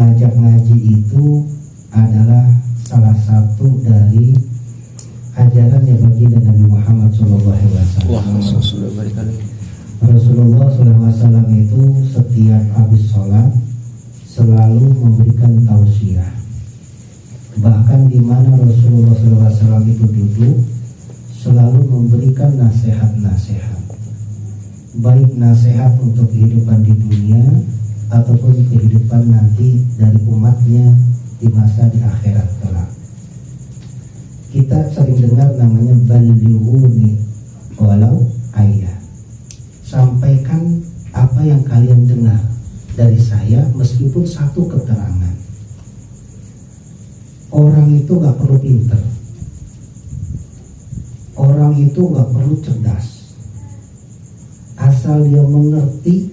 ngajak ngaji itu adalah salah satu dari ajaran yang baginda Nabi Muhammad SAW. Rasulullah SAW itu setiap habis sholat selalu memberikan tausiah. Bahkan di mana Rasulullah SAW itu duduk selalu memberikan nasihat-nasihat, baik nasihat untuk kehidupan di dunia ataupun kehidupan nanti dari umatnya di masa di akhirat kelak. Kita sering dengar namanya balighuni walau ayat. Sampaikan apa yang kalian dengar dari saya meskipun satu keterangan. Orang itu gak perlu pinter, orang itu gak perlu cerdas, asal dia mengerti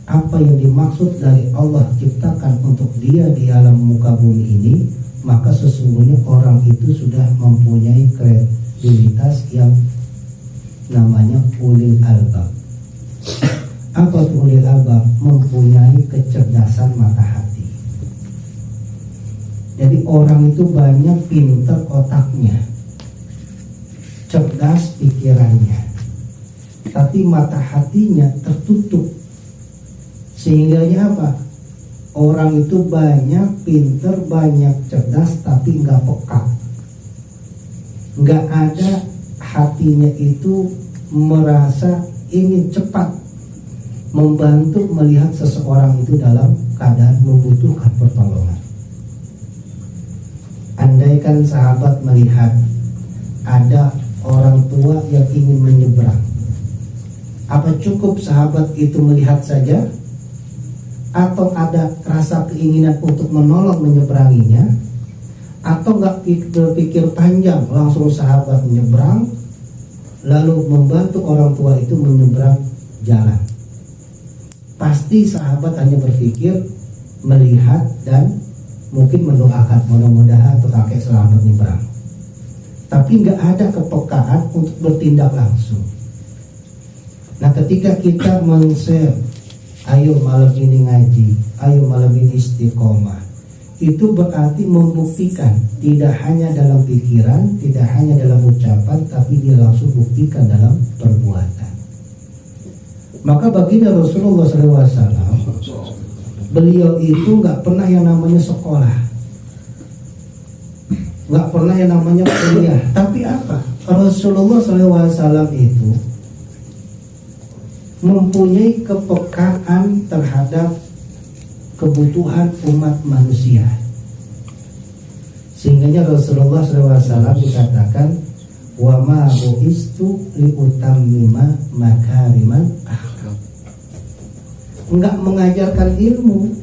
apa yang dimaksud dari Allah ciptakan untuk dia di alam muka bumi ini, maka sesungguhnya orang itu sudah mempunyai kredibilitas yang namanya ulil albab. Apa itu ulil albab? Mempunyai kecerdasan mata hati. Jadi orang itu banyak pintar otaknya, cerdas pikirannya, tapi mata hatinya tertutup. Sehingga apa? Orang itu banyak pintar, banyak cerdas, tapi nggak peka. Nggak ada hatinya itu merasa ingin cepat membantu melihat seseorang itu dalam keadaan membutuhkan pertolongan. Andaikan sahabat melihat ada orang tua yang ingin menyeberang, apa cukup sahabat itu melihat saja? Atau ada rasa keinginan untuk menolong menyeberanginya? Atau nggak berpikir panjang, langsung sahabat menyeberang lalu membantu orang tua itu menyeberang jalan? Pasti sahabat hanya berpikir, melihat, dan mungkin mendoakan mudah-mudahan untuk kakek selamat nyeberang. Tapi nggak ada kepekaan untuk bertindak langsung. Nah, ketika kita men-share, ayo malam ini ngaji, ayo malam ini istiqomah, itu berarti membuktikan, tidak hanya dalam pikiran, tidak hanya dalam ucapan, tapi dia langsung buktikan dalam perbuatan. Maka baginda Rasulullah SAW, beliau itu nggak pernah yang namanya sekolah, nggak pernah yang namanya kuliah. Tapi apa? Rasulullah SAW itu mempunyai kepekaan terhadap kebutuhan umat manusia. Sehingga Rasulullah SAW dikatakan, wa ma bu'istu liutammima makariman akhlak. Enggak mengajarkan ilmu,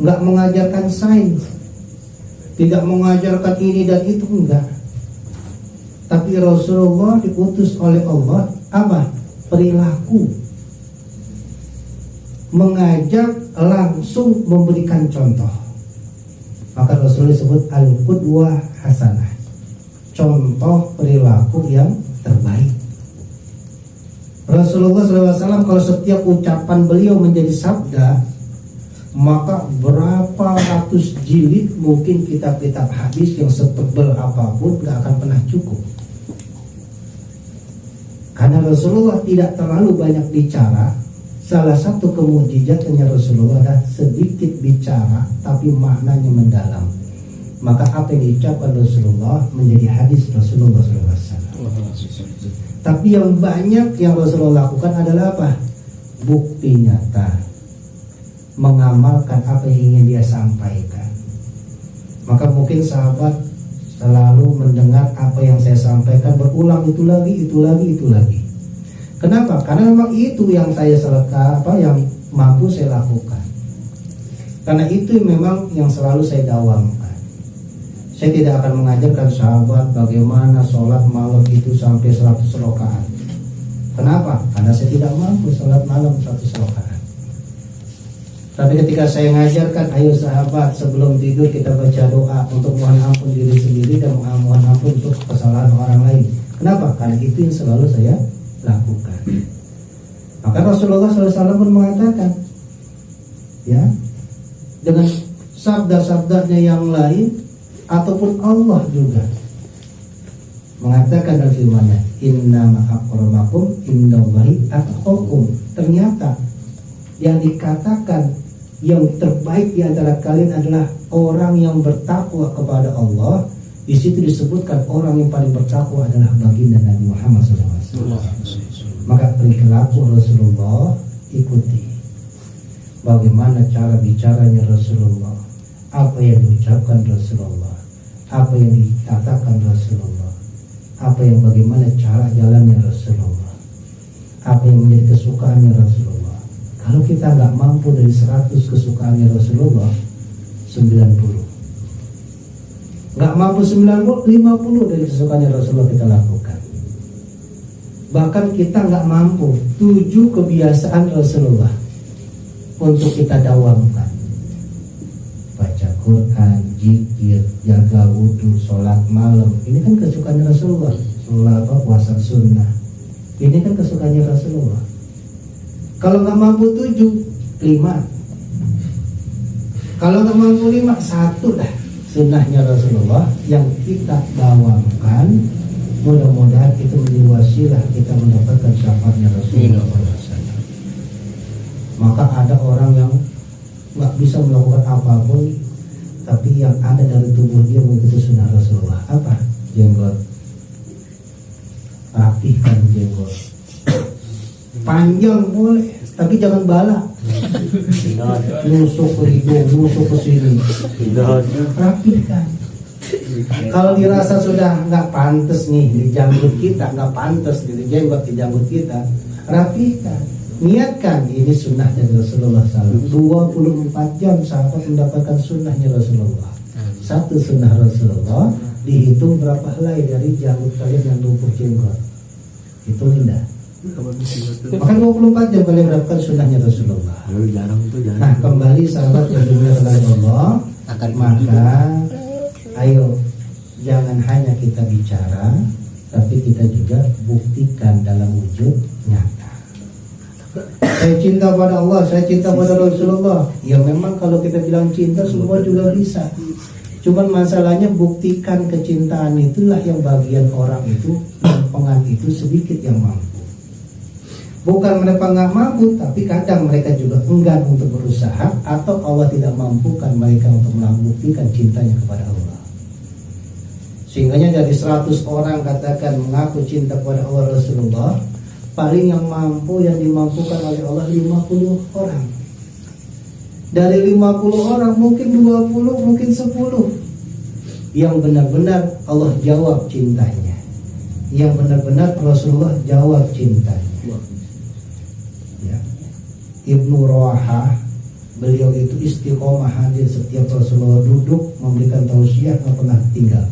enggak mengajarkan sains, tidak mengajarkan ini dan itu, enggak. Tapi Rasulullah diutus oleh Allah apa? Perilaku, mengajak, langsung memberikan contoh. Maka Rasulullah disebut al-qudwah hasanah, contoh perilaku yang terbaik. Rasulullah SAW kalau setiap ucapan beliau menjadi sabda, maka berapa ratus jilid mungkin kitab-kitab hadis yang setebal apapun gak akan pernah cukup. Karena Rasulullah tidak terlalu banyak bicara. Salah satu kemujizatnya Rasulullah adalah sedikit bicara tapi maknanya mendalam. Maka apa yang diucapkan Rasulullah menjadi hadis Rasulullah SAW. Tapi yang banyak yang Rasulullah lakukan adalah apa? Bukti nyata, mengamalkan apa yang ingin dia sampaikan. Maka mungkin sahabat selalu mendengar apa yang saya sampaikan berulang, itu lagi, itu lagi, itu lagi. Kenapa? Karena memang itu yang saya yang mampu saya lakukan. Karena itu memang yang selalu saya dawamkan. Saya tidak akan mengajarkan sahabat bagaimana sholat malam itu sampai 100 rakaat. Kenapa? Karena saya tidak mampu sholat malam 100 rakaat. Tapi ketika saya mengajarkan, ayo sahabat sebelum tidur kita baca doa untuk mohon ampun diri sendiri dan mohon ampun untuk kesalahan orang lain. Kenapa? Karena itu yang selalu saya lakukan. Maka Rasulullah SAW pun mengatakan, ya, dengan sabda-sabdanya yang lain, ataupun Allah juga mengatakan dalam firman-Nya, innama akramakum indallahi atqakum. Ternyata yang dikatakan yang terbaik di antara kalian adalah orang yang bertakwa kepada Allah. Di situ disebutkan orang yang paling bertakwa adalah baginda Nabi Muhammad SAW. Maka perilaku Rasulullah ikuti. Bagaimana cara bicaranya Rasulullah, apa yang diucapkan Rasulullah, apa yang dikatakan Rasulullah, apa yang bagaimana cara jalannya Rasulullah, apa yang menjadi kesukaannya Rasulullah. Kalau kita nggak mampu dari 100 kesukaannya Rasulullah, 90. Nggak mampu 50 dari kesukaannya Rasulullah kita lakukan. Bahkan kita nggak mampu 7 kebiasaan Rasulullah untuk kita dawamkan. Baca Quran, zikir, jaga wudhu, sholat malam. Ini kan kesukaannya Rasulullah. Sholat puasa sunnah. Ini kan kesukaannya Rasulullah. Kalau nggak mampu 7, 5. Kalau nggak mampu 5, 1 dah. Sunnahnya Rasulullah yang kita dawamkan. Mudah-mudahan itu menjadi wasilah kita mendapatkan syafaatnya Rasulullah SAW. Maka ada orang yang nggak bisa melakukan apapun, tapi yang ada dari tubuh dia mengikuti sunnah Rasulullah. Apa? Jenggot. Rapihkan jenggot. Panjang boleh, tapi jangan balak. Nusuk ke hidung, nusuk ke sini. Rapihkan. Kalau dirasa sudah nggak pantas nih di janggut kita, nggak pantas di jenggot di janggut kita, rapihkan. Niatkan ini sunnah dari Rasulullah SAW. 24 jam sahabat mendapatkan sunnahnya Rasulullah. Satu sunnah Rasulullah dihitung berapa helai dari janggut kalian yang tumbuh jenggot. Itu indah. Maka 24 jam kalian mendapatkan sunnahnya Rasulullah. Nah, kembali sahabat yang dimuliakan oleh Allah, maka ayo jangan hanya kita bicara, tapi kita juga buktikan dalam wujud nyata. Saya cinta pada Allah, saya cinta pada Rasulullah. Ya memang kalau kita bilang cinta semua juga bisa. Cuman masalahnya buktikan kecintaan itulah yang bagian orang itu, lempengan itu sedikit yang mampu. Bukan mereka nggak mampu, tapi kadang mereka juga enggan untuk berusaha, atau Allah tidak mampukan mereka untuk membuktikan cintanya kepada Allah. Sehingganya dari 100 orang katakan mengaku cinta kepada Allah Rasulullah, paling yang mampu, yang dimampukan oleh Allah 50 orang. Dari 50 orang mungkin 20, mungkin 10 yang benar-benar Allah jawab cintanya, yang benar-benar Rasulullah jawab cintanya. Ya. Ibnu Rawahah, beliau itu istiqomah hadir setiap Rasulullah duduk memberikan tausiah, nggak pernah tinggal.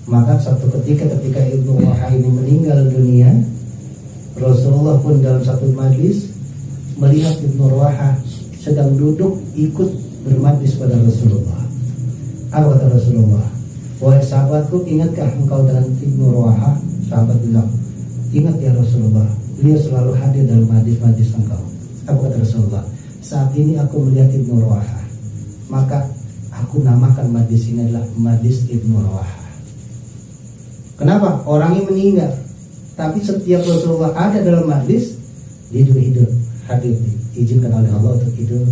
Maka satu ketika Ibnu Rawahah ini meninggal dunia, Rasulullah pun dalam satu majlis melihat Ibnu Rawahah sedang duduk ikut bermajlis pada Rasulullah. Apa kata Rasulullah? Wahai sahabatku, ingatkah engkau dengan Ibnu Rawahah? Sahabat bilang, ingat ya Rasulullah, beliau selalu hadir dalam majlis-majlis engkau. Apa kata Rasulullah? Saat ini aku melihat Ibnu Rawahah, maka aku namakan majlis ini adalah majlis Ibnu Rawahah. Kenapa? Orangnya meninggal, tapi setiap Rasulullah ada dalam majlis, dia juga hidup, hadir, diizinkan oleh Allah untuk hidup,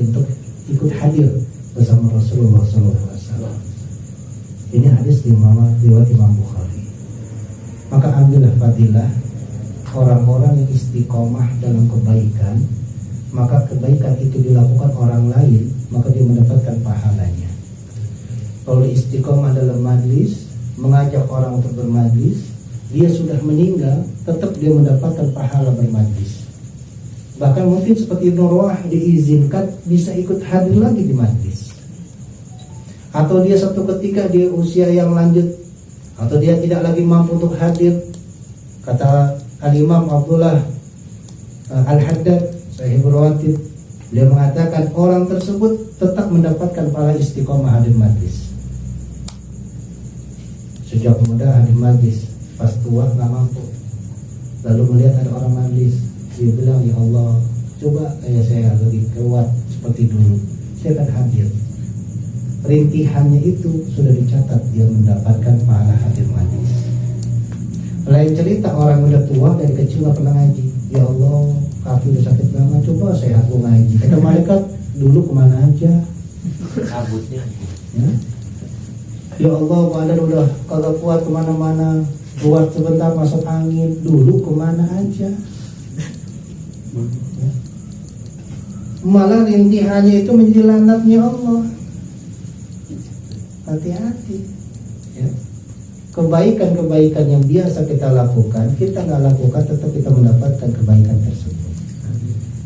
untuk ikut hadir bersama Rasulullah SAW. Ini hadis riwayat Imam Bukhari. Maka ambillah fadilah orang-orang yang istiqomah dalam kebaikan, maka kebaikan itu dilakukan orang lain, maka dia mendapatkan pahalanya. Kalau istiqomah dalam majlis, mengajak orang untuk bermajlis, dia sudah meninggal, tetap dia mendapatkan pahala bermajlis. Bahkan mungkin seperti Ibnu Rawahah diizinkan bisa ikut hadir lagi di majlis. Atau dia satu ketika dia usia yang lanjut, atau dia tidak lagi mampu untuk hadir. Kata Al-Imam Abdullah Al-Haddad, Sahihul Rawatib, dia mengatakan orang tersebut tetap mendapatkan pahala istiqomah hadir majlis. Sejak muda hadir majlis, pas tua nggak mampu, lalu melihat ada orang majlis, dia bilang, ya Allah, coba saya lebih kuat seperti dulu, saya akan hadir. Rintihannya itu sudah dicatat, dia mendapatkan pahala hadir manis. Lain cerita orang udah tua dari kecil gak pernah ngaji. Ya Allah, kaki udah sakit lama, coba saya aku ngaji. Kata malaikat, dulu kemana aja? Kabutnya. Ya Allah, badan udah kagak kuat kemana-mana, keluar sebentar masuk angin, dulu kemana aja? Malah rintihannya itu menjadi lanatnya Allah. Hati-hati ya. Kebaikan-kebaikan yang biasa kita lakukan, kita nggak lakukan, tetap kita mendapatkan kebaikan tersebut.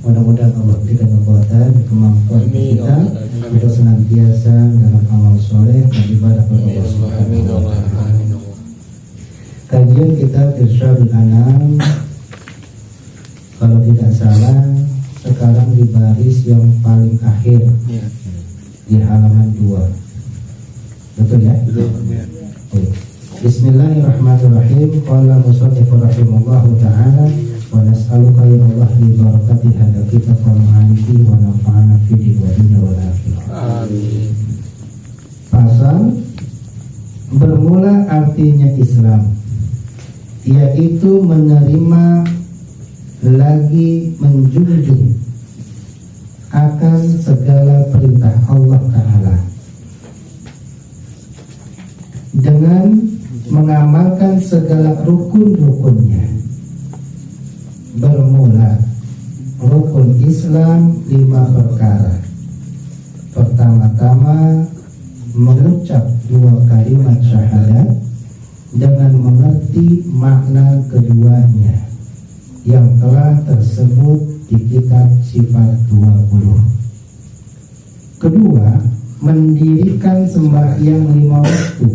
Mudah-mudahan Allah berikan kekuatan, kemampuan kita untuk senantiasa dalam amal soleh dan ibadah kepada Allah Subhanahu wa Ta'ala. Kajian kita Irsyadul Anam, kalau tidak salah sekarang di baris yang paling akhir di halaman 2. Betul ya? Betul. Bismillahirrahmanirrahim. Qala musannifur rahimahullahu ta'ala wa nas'aluka ya Allah bi barakati hadzal kitab wa ma'anihi wa nafa'ana fihi wa dunya wal akhirah. Amin. Pasal bermula artinya Islam, yaitu menerima lagi menjunjung akan segala perintah Allah Ta'ala dengan mengamalkan segala rukun-rukunnya. Bermula rukun Islam 5 perkara. Pertama-tama mengucap 2 kalimat syahadat dengan mengerti makna keduanya yang telah tersebut di kitab Sifat 20. Kedua, mendirikan sembahyang 5 waktu.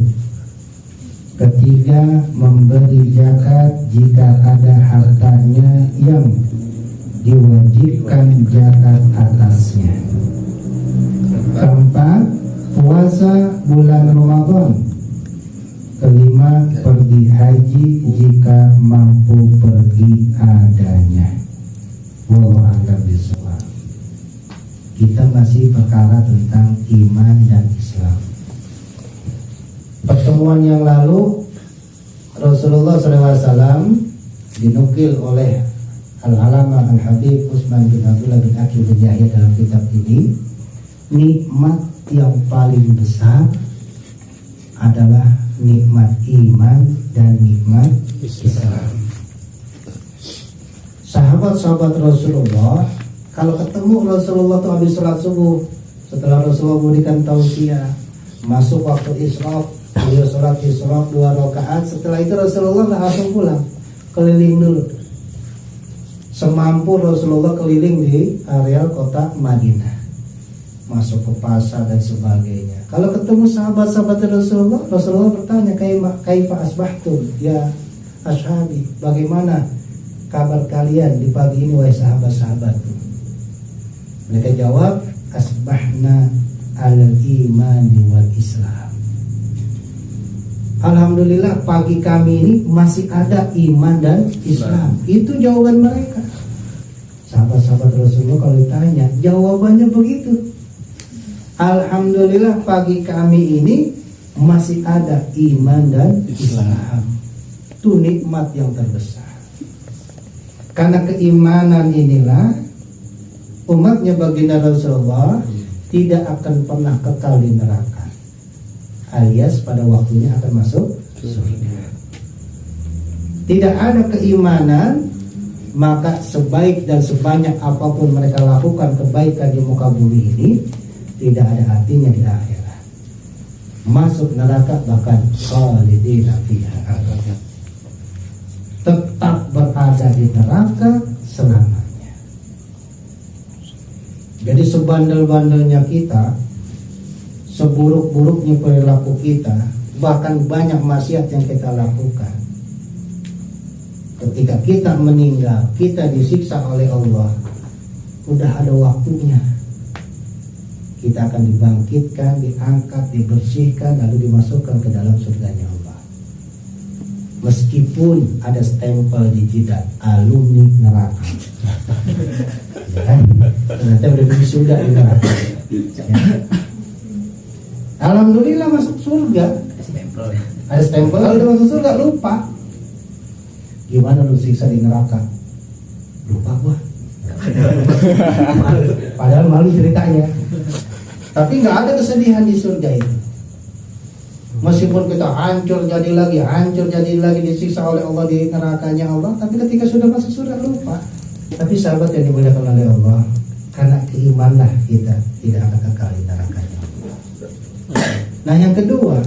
Ketiga, memberi zakat jika ada hartanya yang diwajibkan zakat atasnya. Keempat, puasa bulan Ramadan. Kelima, pergi haji jika mampu pergi adanya. Wallahu a'lam bishawab. Kita masih perkara tentang iman dan Islam. Pertemuan yang lalu Rasulullah SAW dinukil oleh Al-Alama Al-Habib Utsman bin Abdullah bin Aqil bin Yahya dalam kitab ini, nikmat yang paling besar adalah nikmat iman dan nikmat Islam. Sahabat-sahabat Rasulullah kalau ketemu Rasulullah tuh habis sholat subuh, setelah Rasulullah memberikan tausiah, masuk waktu Isra, beliau sholat Isra 2 rakaat. Setelah itu Rasulullah nggak langsung pulang, keliling dulu. Semampu Rasulullah keliling di area kota Madinah, masuk ke pasar dan sebagainya. Kalau ketemu sahabat-sahabat Rasulullah, Rasulullah bertanya, kaifa asbahtum ya ashabi, bagaimana kabar kalian di pagi ini wahai sahabat-sahabatku? Mereka jawab, asbahna alal imani wal Islam. Alhamdulillah pagi kami ini masih ada iman dan Islam. Itu jawaban mereka. Sahabat-sahabat Rasulullah kalau ditanya, jawabannya begitu. Alhamdulillah pagi kami ini masih ada iman dan Islam. Itu nikmat yang terbesar. Karena keimanan inilah umatnya baginda Rasulullah tidak akan pernah kekal di neraka, alias pada waktunya akan masuk surga. Tidak ada keimanan, maka sebaik dan sebanyak apapun mereka lakukan kebaikan di muka bumi ini, tidak ada artinya di akhirat. Masuk neraka bahkan khalidina fiha abada, tetap berada di neraka selamanya. Jadi sebandel-bandelnya kita, seburuk-buruknya perilaku kita, bahkan banyak maksiat yang kita lakukan, ketika kita meninggal, kita disiksa oleh Allah, udah ada waktunya. Kita akan dibangkitkan, diangkat, dibersihkan, lalu dimasukkan ke dalam surganya Allah. Meskipun ada stempel di jidat alumni neraka. Ya, ternyata udah di surga di neraka. Ya. Alhamdulillah masuk surga. Stempel ya. Ada stempel, kalau udah masuk surga lupa. Gimana lu siksa di neraka? Lupa gua. Padahal malu ceritanya. Tapi nggak ada kesedihan di surga itu. Meskipun kita hancur jadi lagi disiksa oleh Allah di nerakanya Allah, tapi ketika sudah masuk surga lupa. Tapi sahabat yang dimuliakan oleh Allah, karena keimanlah kita tidak akan kekal di nerakanya. Nah yang kedua,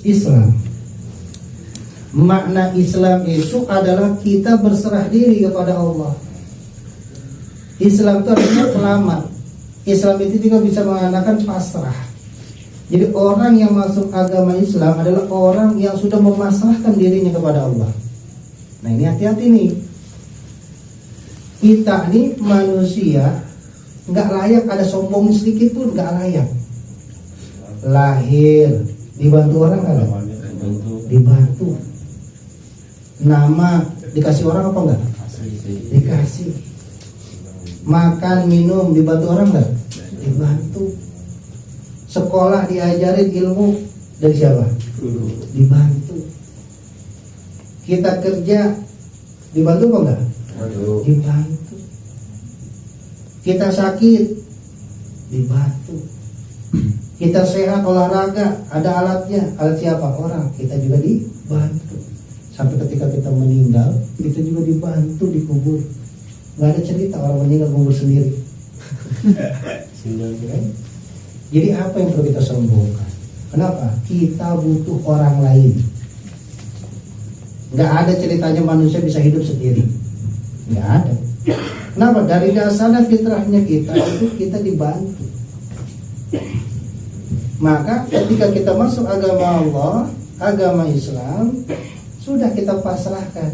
Islam. Makna Islam itu adalah kita berserah diri kepada Allah. Islam itu artinya selamat. Islam itu juga bisa mengatakan pasrah. Jadi orang yang masuk agama Islam adalah orang yang sudah memasrahkan dirinya kepada Allah. Nah ini hati-hati nih. Kita nih manusia nggak layak ada sombong sedikit pun, nggak layak. Lahir dibantu orang kan? Dibantu. Nama dikasih orang apa enggak? Dikasih. Makan minum dibantu orang enggak? Dibantu. Sekolah diajarin ilmu dari siapa? Dibantu. Kita kerja dibantu apa enggak? Dibantu. Kita sakit dibantu. Kita sehat olahraga ada alatnya. Alat siapa? Orang. Kita juga dibantu. Sampai ketika kita meninggal kita juga dibantu dikubur. Nggak ada cerita orang meninggal kubur sendiri. Jadi apa yang perlu kita sombongkan? Kenapa? Kita butuh orang lain. Nggak ada ceritanya manusia bisa hidup sendiri. Nggak ada. Kenapa? Dari dasar fitrahnya kita itu kita dibantu. Maka ketika kita masuk agama Allah, agama Islam, sudah kita pasrahkan.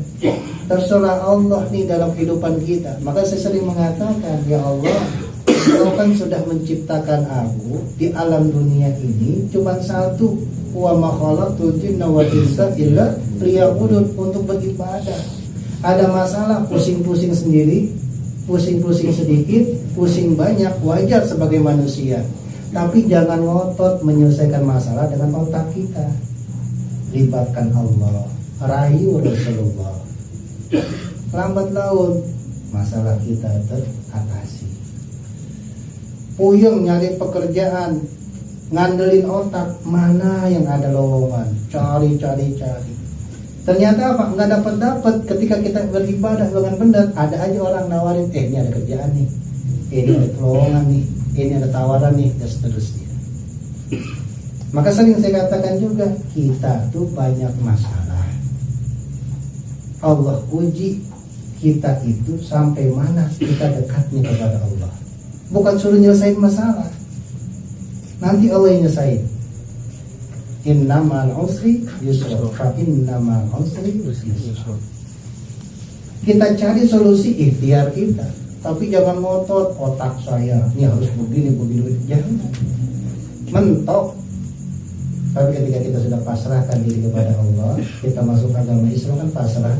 Terserah Allah nih dalam kehidupan kita. Maka saya sering mengatakan, ya Allah, Engkau kan sudah menciptakan aku di alam dunia ini cuma satu, wa ma khalaqtul jinna wal insa illa liya'budun, untuk beribadah. Ada masalah pusing-pusing sendiri, pusing-pusing sedikit, pusing banyak, wajar sebagai manusia. Tapi jangan ngotot menyelesaikan masalah dengan otak kita. Libatkan Allah, rayu Rasulullah. Lambat laun masalah kita teratasi. Puyeng nyari pekerjaan, ngandelin otak, mana yang ada lowongan, cari. Ternyata apa? Nggak dapat. Ketika kita beribadah dengan benar, ada aja orang nawarin, ini ada kerjaan nih, ini ada lowongan nih, ini ada tawaran nih, dan seterusnya. Maka sering saya katakan juga, kita tuh banyak masalah. Allah uji kita itu sampai mana kita dekatnya kepada Allah. Bukan suruh nyelesain masalah, nanti Allah yang nyelesain. Innamal usri yusra, fa innamal usri yusra. Kita cari solusi ikhtiar kita, tapi jangan ngotot otak saya ini harus begini. Jangan mentok. Tapi ketika kita sudah pasrahkan diri kepada Allah, kita masuk agama Islam kan pasrah,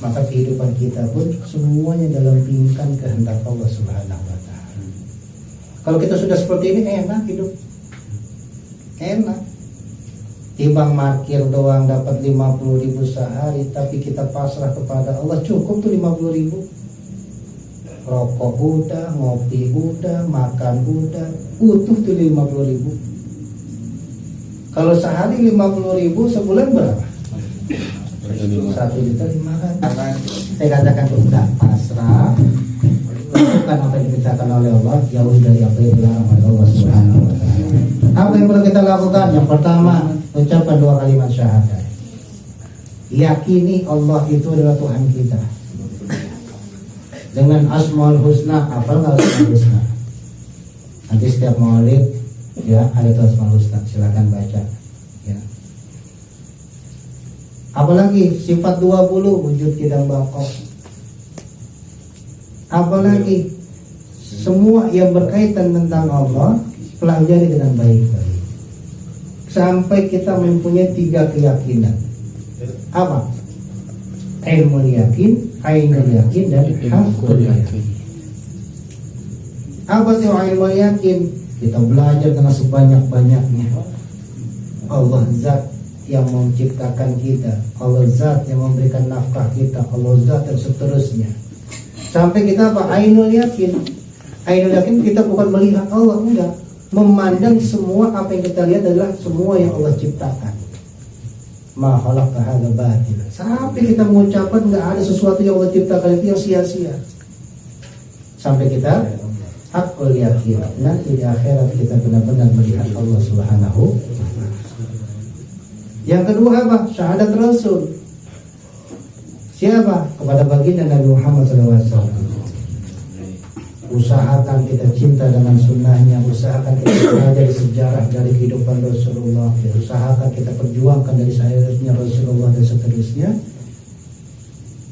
maka kehidupan kita pun semuanya dalam pingkan kehendak Allah Subhanahu wa ta'ala. Kalau kita sudah seperti ini, enak hidup, enak. Timbang markir doang dapat 50.000 sehari, tapi kita pasrah kepada Allah, cukup tuh 50.000. Rokok udah, ngopi udah, makan udah, utuh tuh 50.000. Kalau sehari 50.000, sebulan berapa? 1.500.000. Saya katakan udah pasrah, lakukan apa yang diperintahkan oleh Allah, jauhi dari apa yang dilarang oleh Allah Subhanahu wa ta'ala. Apa yang perlu kita lakukan? Yang pertama, ucapkan 2 kalimat syahadat. Yakini Allah itu adalah Tuhan kita. Dengan Asmaul Husna, hafal nggak Asmaul Husna? Nanti setiap maulid ya ada itu Asmaul Husna, silakan baca. Ya. Apalagi sifat 20 wujud kidam bakok. Apalagi semua yang berkaitan tentang Allah pelajari dengan baik-baik sampai kita mempunyai 3 keyakinan. Apa? Ilmul yakin, ainul yakin, dan hakul yakin. Apa sih ilmu yakin? Kita belajar dengan sebanyak-banyaknya. Allah zat yang menciptakan kita, Allah zat yang memberikan nafkah kita, Allah zat yang seterusnya. Sampai kita apa? Ainul yakin. Ainul yakin kita bukan melihat Allah, enggak. Memandang semua apa yang kita lihat adalah semua yang Allah ciptakan. Ma khalaqta hadza batil. Sampai kita mengucapkan enggak ada sesuatu yang Allah ciptakan itu yang sia-sia. Sampai kita hakul yakin. Nanti di akhirat kita benar-benar melihat Allah Subhanahu wa ta'ala. Yang kedua apa? Syahadat Rasul. Siapa? Kepada baginda Nabi Muhammad SAW. Usahakan kita cinta dengan sunnahnya, usahakan kita belajar sejarah dari kehidupan Rasulullah, usahakan kita perjuangkan dari syariatnya Rasulullah dan seterusnya.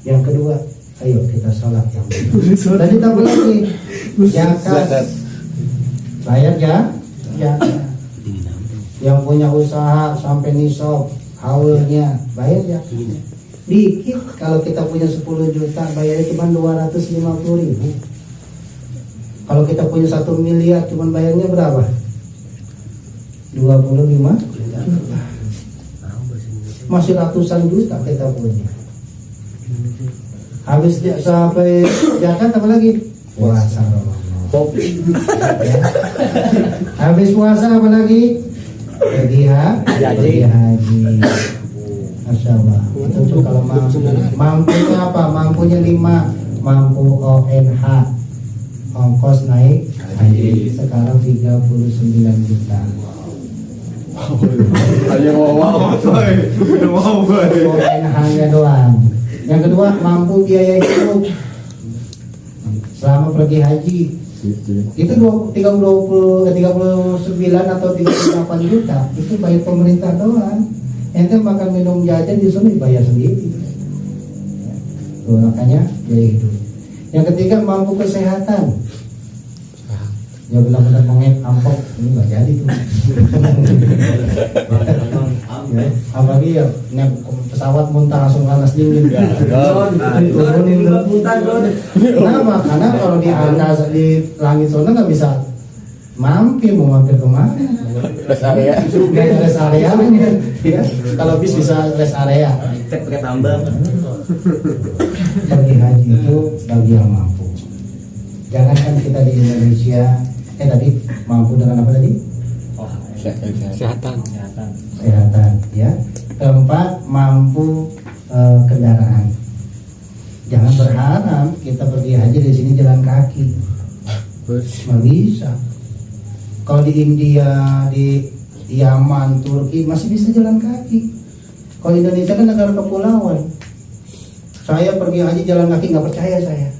Yang kedua, ayo kita salat yang benar. Dan ditambah lagi zakat, bayar ya. Yang punya usaha sampai nisab haulnya bayar ya. Dikit kalau kita punya 10 juta bayarnya cuma 250.000. Kalau kita punya 1 miliar cuman bayarnya berapa? 25 juta. Masih ratusan juta kita punya. Habis sampai zakat apa lagi? Puasa Ramadan. Ya. Habis puasa apa lagi? Pergi haji. Masya Allah. Itu tuh kalau mampu. Mampunya apa? Mampunya 5. Mampu ONH. Ongkos naik haji sekarang 39 juta. Ayo wow. ONH-nya doang. Yang kedua mampu biaya hidup selama pergi haji. Itu 39 atau 38 juta. Itu bayar pemerintah doang. Ente makan minum jajan di sana dibayar sendiri. Tuh, makanya biaya hidup. Yang ketiga mampu kesehatan. Ya benar-benar mengek ampok ini nggak jadi tuh. Ya, apalagi ya naik pesawat muntah langsung panas dingin. Turunin muntah. Kenapa? Karena kalau di angkasa di langit sana nggak bisa mampir, mau mampir kemana? Rest area. Rest area. Ya, kalau bis bisa rest area. Pakai tambang. Pergi haji itu bagi yang mampu. Jangankan kita di Indonesia, tadi mampu dengan apa tadi? Kesehatan. Kesehatan, ya. Keempat, mampu kendaraan. Jangan berharap kita pergi haji di sini jalan kaki. Nggak bisa. Kalau di India, di Yaman, Turki masih bisa jalan kaki. Kalau Indonesia kan negara kepulauan. Saya pergi haji jalan kaki nggak percaya saya.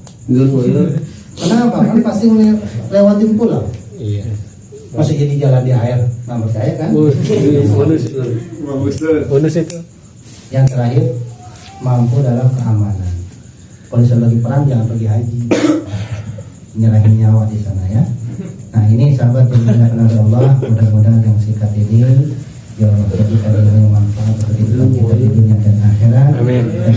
Kenapa? Kan pasti lewatin pulau. Iya. Masih jadi jalan di air, nggak percaya kan? Bonus itu. Yang terakhir, mampu dalam keamanan. Kalau misalnya lagi perang jangan pergi haji, nyerahin nyawa di sana ya. Nah ini sahabat yang dimuliakan oleh Allah, mudah-mudahan yang singkat ini ya Allah jadikan ilmu yang manfaat bagi kita di dunia dan akhirat. Amin. Dan